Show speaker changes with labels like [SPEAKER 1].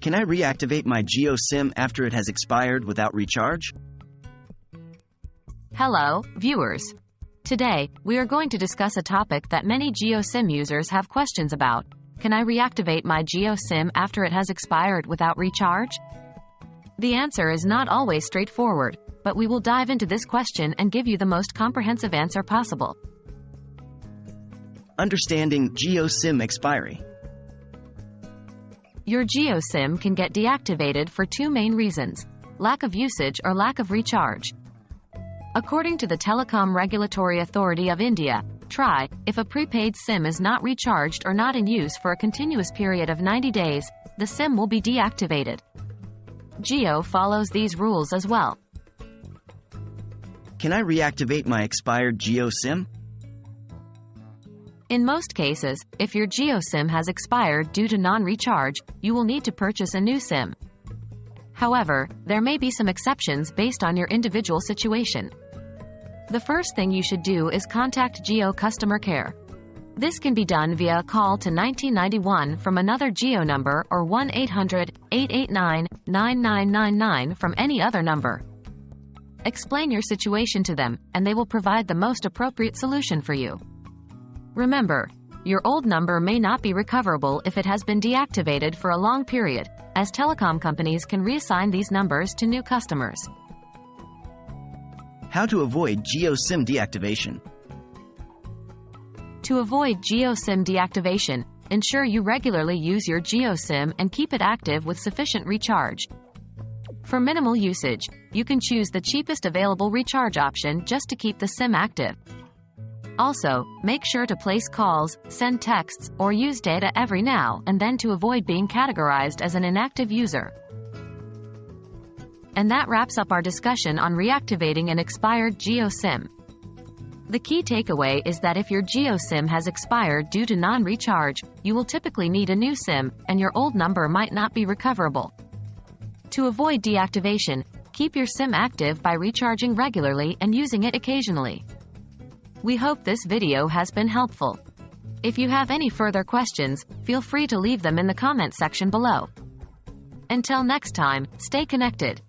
[SPEAKER 1] Can I reactivate my Jio SIM after it has expired without recharge?
[SPEAKER 2] Hello, viewers. Today, we are going to discuss a topic that many Jio SIM users have questions about. Can I reactivate my Jio SIM after it has expired without recharge? The answer is not always straightforward, but we will dive into this question and give you the most comprehensive answer possible.
[SPEAKER 1] Understanding Jio SIM Expiry.
[SPEAKER 2] Your Jio SIM can get deactivated for two main reasons: lack of usage or lack of recharge. According to the Telecom Regulatory Authority of India, TRAI, if a prepaid SIM is not recharged or not in use for a continuous period of 90 days, the SIM will be deactivated. Jio follows these rules as well.
[SPEAKER 1] Can I reactivate my expired Jio SIM?
[SPEAKER 2] In most cases, if your Jio SIM has expired due to non-recharge, you will need to purchase a new SIM. However, there may be some exceptions based on your individual situation. The first thing you should do is contact Jio customer care. This can be done via a call to 1991 from another Jio number or 1-800-889-9999 from any other number. Explain your situation to them, and they will provide the most appropriate solution for you. Remember, your old number may not be recoverable if it has been deactivated for a long period, as telecom companies can reassign these numbers to new customers.
[SPEAKER 1] How to avoid Jio SIM deactivation.
[SPEAKER 2] To avoid Jio SIM deactivation, ensure you regularly use your Jio SIM and keep it active with sufficient recharge. For minimal usage, you can choose the cheapest available recharge option just to keep the SIM active. Also, make sure to place calls, send texts, or use data every now and then to avoid being categorized as an inactive user. And that wraps up our discussion on reactivating an expired Jio SIM. The key takeaway is that if your Jio SIM has expired due to non-recharge, you will typically need a new SIM, and your old number might not be recoverable. To avoid deactivation, keep your SIM active by recharging regularly and using it occasionally. We hope this video has been helpful. If you have any further questions, feel free to leave them in the comment section below. Until next time, stay connected.